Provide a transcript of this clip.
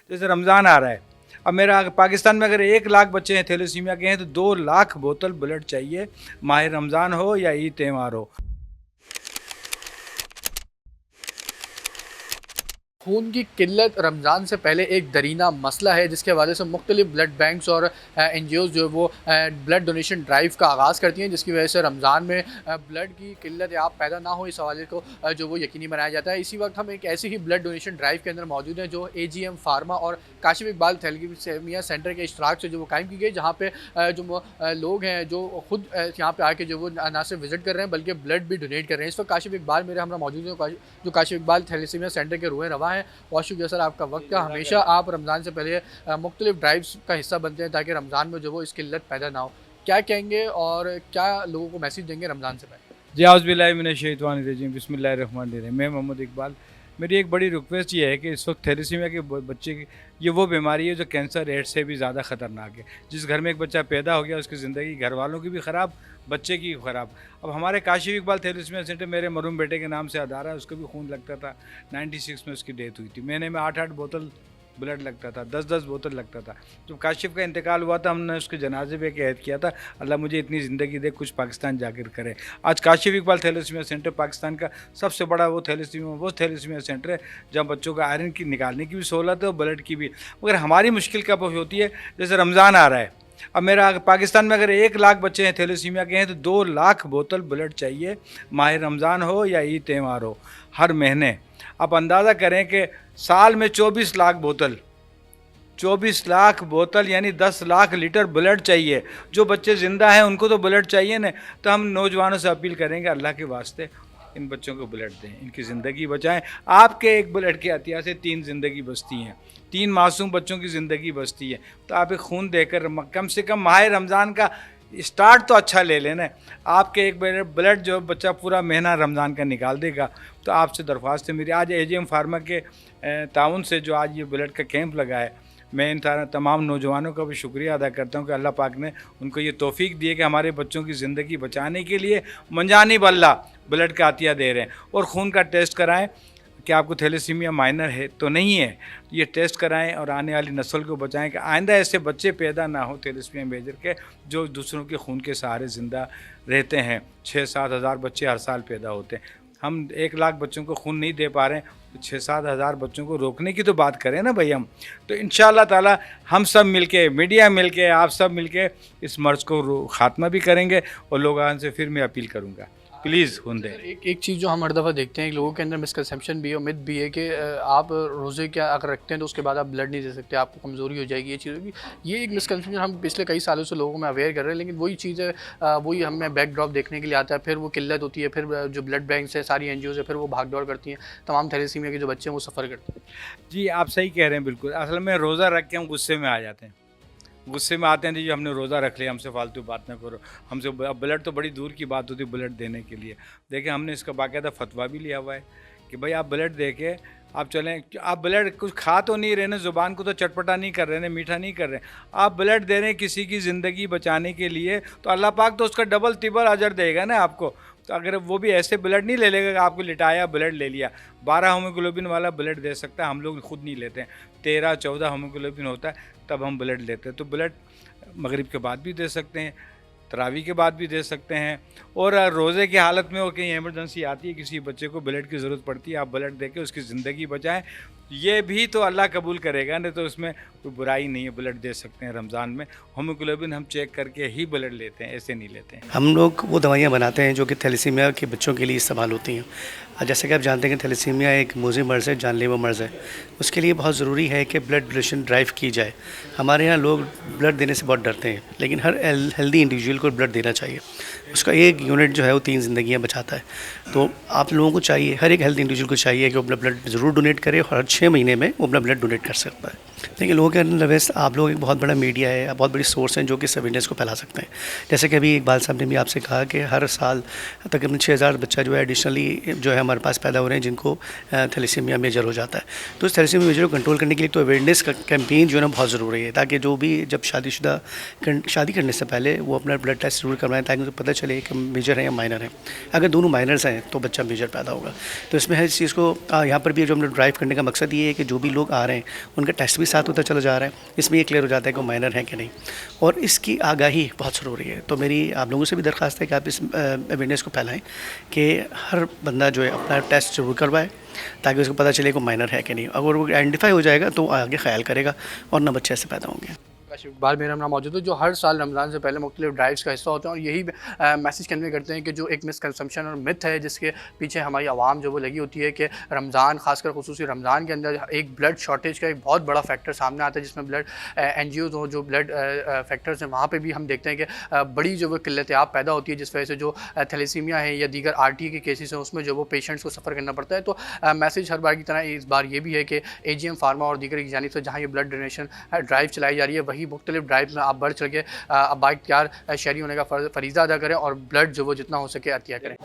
जैसे रमज़ान आ रहा है, अब मेरा पाकिस्तान में अगर 1 लाख बच्चे हैं थैलेसीमिया के हैं तो 2 लाख बोतल ब्लड चाहिए, माह रमज़ान हो या ईद त्यौहार हो। खून की किल्लत रमज़ान से पहले एक दरीना मसला है, जिसके हवाले से मुख्तलिफ ब्लड बैंक्स और NGOs जो है वो ब्लड डोनेशन ड्राइव का आगाज़ करती हैं, जिसकी वजह से रमज़ान में ब्लड की किल्लत या पैदा ना हो, इस हवाले को जो वो यकीनी बनाया जाता है। इसी वक्त हम एक ऐसी ही ब्लड डोनेशन ड्राइव के अंदर मौजूद हैं जो AGM फार्मा और काशिफ इकबाल थैलेसीमिया सेंटर के इश्तराक से जो वो कायम की गई, जहाँ पे लोग हैं जो खुद यहाँ पे आके जो वो ना सिर्फ विज़िट कर रहे हैं बल्कि ब्लड भी डोनेट कर रहे हैं। इस वक्त काशिफ इकबाल मेरे हमरा मौजूद हैं, जो काशिफ इकबाल थैलेसीमिया सेंटर के रूह रवा हैं। बहुत शुक्रिया सर आपका वक्त का। हमेशा आप रमज़ान से पहले मुख्तलिफ ड्राइव्स का हिस्सा बनते हैं ताकि रमज़ान में जो वो इसकी किल्लत पैदा ना हो। क्या कहेंगे और क्या लोगों को मैसेज देंगे रमज़ान से पहले? जी औज़ुबिल्लाहि मिनश्शैतानिर्रजीम, बिस्मिल्लाहिर्रहमानिर्रहीम। मैं मोहम्मद इकबाल। मेरी एक बड़ी रिक्वेस्ट ये है कि इस वक्त थैलेसीमिया के बच्चे की ये वो बीमारी है जो कैंसर रेट से भी ज़्यादा ख़तरनाक है। जिस घर में एक बच्चा पैदा हो गया उसकी ज़िंदगी घर वालों की भी ख़राब, बच्चे की भी ख़राब। अब हमारे काशिफ इकबाल थैलेसीमिया सेंटर मेरे मरहूम बेटे के नाम से अदारा है, उसको भी खून लगता था। 96 में उसकी डेथ हुई थी। महीने में 8-8 बोतल ब्लड लगता था, 10-10 बोतल लगता था। जब काशिफ का इंतकाल हुआ था हमने उसके जनाजे पे कहत किया था, अल्लाह मुझे इतनी ज़िंदगी दे, कुछ पाकिस्तान जाकर करे। आज काशिफ इकबाल थैलेसीमिया सेंटर पाकिस्तान का सबसे बड़ा वो थैलेसीमिया सेंटर है जहाँ बच्चों का आयरन की निकालने की भी सहूलत है और ब्लड की भी। मगर हमारी मुश्किल कब होती है, जैसे रमज़ान आ रहा है, अब मेरा पाकिस्तान में अगर 1 लाख बच्चे हैं थैलेसीमिया के हैं तो 2 लाख बोतल ब्लड चाहिए, माह रमज़ान हो या ईद त्यौहार हो, हर महीने। आप अंदाज़ा करें कि साल में 24 लाख बोतल, 24 लाख बोतल यानी 10 लाख लीटर ब्लड चाहिए। जो बच्चे ज़िंदा हैं उनको तो ब्लड चाहिए ना। तो हम नौजवानों से अपील करेंगे, अल्लाह के वास्ते इन बच्चों को ब्लड दें, इनकी ज़िंदगी बचाएं। आपके एक ब्लड के अतिया से 3 ज़िंदगी बचती हैं, 3 मासूम बच्चों की ज़िंदगी बचती है। तो आप एक खून देकर कम से कम माह रमज़ान का स्टार्ट तो अच्छा ले लेना। आपके एक ब्लड जो बच्चा पूरा महीना रमज़ान का निकाल देगा। तो आपसे दरख्वास्त है मेरी, आज AGM फार्मा के ताउन से जो आज ये ब्लड का कैंप लगा है, मैं इन तमाम नौजवानों का भी शुक्रिया अदा करता हूँ कि अल्लाह पाक ने उनको ये तौफीक दी है कि हमारे बच्चों की ज़िंदगी बचाने के लिए मंजानी बल्ला ब्लड का अतिया दे रहे हैं। और खून का टेस्ट कराएं कि आपको थैलेसीमिया माइनर है तो नहीं है, ये टेस्ट कराएं और आने वाली नस्ल को बचाएं कि आइंदा ऐसे बच्चे पैदा ना हो थैलेसीमिया मेजर के, जो दूसरों के खून के सहारे ज़िंदा रहते हैं। 6-7 हज़ार बच्चे हर साल पैदा होते हैं। हम 1 लाख बच्चों को खून नहीं दे पा रहे हैं, तो 6-7 हज़ार बच्चों को रोकने की तो बात करें ना भाई हम। तो इंशाअल्लाह ताला हम सब मिलके, मीडिया मिलके, आप सब मिलके इस मर्ज़ को ख़ात्मा भी करेंगे। और लोगों से फिर मैं अपील करूँगा, प्लीज़ खून दें। एक चीज़ जो हम हर दफ़ा देखते हैं कि लोगों के अंदर मिसकंसेप्शन भी है, उम्मीद भी है कि आप रोज़े क्या अगर रखते हैं तो उसके बाद आप ब्लड नहीं दे सकते, आपको कमज़ोरी हो जाएगी, ये चीज़ होगी। ये एक मिसकंसेप्शन हम पिछले कई सालों से लोगों में अवेयर कर रहे हैं, लेकिन वही चीज़ है, वही हमें बैकड्रॉप देखने के लिए आता है। फिर वो किल्लत होती है, फिर जो ब्लड बैंक्स है, सारी NGOs है, फिर वो भाग दौड़ करती हैं, तमाम थैलेसीमिया के जो बच्चे हैं वो सफ़र करते हैं। जी आप सही कह रहे हैं बिल्कुल। असल में रोज़ा रख के हम गुस्से में आ जाते हैं, गुस्से में आते हैं जी हमने रोज़ा रख लिया, हमसे फालतू बात ना करो, हमसे ब्लड तो बड़ी दूर की बात होती है ब्लड देने के लिए। देखिए हमने इसका बाकायदा फतवा भी लिया हुआ है कि भाई आप ब्लड दे के आप चलें। आप ब्लड कुछ खा तो नहीं रहे ना, ज़ुबान को तो चटपटा नहीं कर रहे ना, मीठा नहीं कर रहे, आप ब्लड दे रहे हैं किसी की ज़िंदगी बचाने के लिए, तो अल्लाह पाक तो उसका डबल तिबल अजर देगा ना आपको। तो अगर वो भी ऐसे ब्लड नहीं ले लेगा, आपको लिटाया ब्लड ले लिया। 12 हीमोग्लोबिन वाला ब्लड दे सकता है, हम लोग खुद नहीं लेते हैं। 13-14 हीमोग्लोबिन होता है तब हम ब्लड लेते हैं। तो ब्लड मगरिब के बाद भी दे सकते हैं, तरावी के बाद भी दे सकते हैं। और रोज़े की हालत में हो कहीं इमरजेंसी आती है, किसी बच्चे को ब्लड की ज़रूरत पड़ती है, आप ब्लड दे के उसकी ज़िंदगी बचाएं। ये भी तो अल्लाह कबूल करेगा ना, तो उसमें कोई बुराई नहीं है, ब्लड दे सकते हैं। रमज़ान में हीमोग्लोबिन हम चेक करके ही ब्लड लेते हैं, ऐसे नहीं लेते हैं। हम लोग वो दवाइयाँ बनाते हैं जो कि थैलेसीमिया के बच्चों के लिए इस्तेमाल होती हैं। जैसे कि आप जानते हैं कि थैलेसीमिया एक मोज़ी मर्ज़ है, जानलेवा मर्ज़ है। उसके लिए बहुत ज़रूरी है कि ब्लड डोनेशन ड्राइव की जाए। हमारे यहाँ लोग ब्लड देने से बहुत डरते हैं, लेकिन हर हेल्दी इंडिविजुअल को ब्लड देना चाहिए। उसका एक यूनिट जो है वो 3 ज़िंदगियाँ बचाता है। तो आप लोगों को चाहिए, हर एक हेल्दी इंडिविजुअल को चाहिए कि वो अपना ब्लड ज़रूर डोनेट करे और हर 6 महीने में वो अपना ब्लड डोनेट कर सकता है। देखिए, लोगों के अंदर अवेयरनेस, आप लोग एक बहुत बड़ा मीडिया है, बहुत बड़ी सोर्स हैं जो कि इस अवेयरनेस को फैला सकते हैं। जैसे कि अभी इकबाल साहब ने भी आपसे कहा कि हर साल तकरीबन 6000 बच्चा जो है एडिशनली जो है हमारे पास पैदा हो रहे हैं जिनको थैलेसीमिया मेजर हो जाता है। तो इस थैलेसीमिया मेजर को कंट्रोल करने के लिए तो अवेयरनेस का कैंपेन जो है ना बहुत ज़रूरी है, ताकि जो भी जब शादी करने से पहले वो अपना ब्लड टेस्ट ज़रूर करवाएं, ताकि उनको पता चले कि मेजर है या माइनर है। अगर दोनों माइनर्स हैं तो बच्चा मेजर पैदा होगा। तो इसमें है इस चीज़ को यहाँ पर भी जो हमने ड्राइव करने का मकसद ये है कि जो भी लोग आ रहे हैं उनका टेस्ट भी साथ होता चला जा रहा है। इसमें ये क्लियर हो जाता है कि वो माइनर है कि नहीं, और इसकी आगाही बहुत ज़रूरी है। तो मेरी आप लोगों से भी दरख्वास्त है कि आप इस अवेयरनेस को फैलाएं कि हर बंदा जो है अपना टेस्ट ज़रूर करवाए, ताकि उसको पता चले कि वो माइनर है कि नहीं। अगर वो आइडेंटिफाई हो जाएगा तो आगे ख्याल करेगा और ना बच्चे ऐसे पैदा होंगे। इकबाल मेरा नाम मौजूद है, जो हर साल रमज़ान से पहले मुख्तलिफ ड्राइव्स का हिस्सा होते हैं और यही मैसेज कन्वे करते हैं कि जो एक मिसकंसेप्शन और मिथ है जिसके पीछे हमारी आवाम जो वो लगी होती है कि रमज़ान, खासकर खुसूसी रमज़ान के अंदर एक ब्लड शॉर्टेज का एक बहुत बड़ा फैक्टर सामने आता है, जिसमें ब्लड NGOs हो, जो ब्लड फैक्टर्स हैं, वहाँ पर भी हम देखते हैं कि बड़ी जो वो किल्लत आब पैदा होती है, जिस वजह से जो थैलेसीमिया है या दीगर RTA के केसेस हैं उसमें जो वो पेशेंट्स को सफ़र करना पड़ता है। तो मैसेज हर बार की तरह इस बार ये भी है कि AGM फार्मा और दीगर की जानिब से जहाँ ये ब्लड डोनेशन ड्राइव चलाई जा रही है, वही मुख्तलिफ ड्राइव में आप बढ़ चढ़ के अब बाइख्तियार शहरी होने का फरीज़ा अदा करें और ब्लड जो वो जितना हो सके अतिया करें।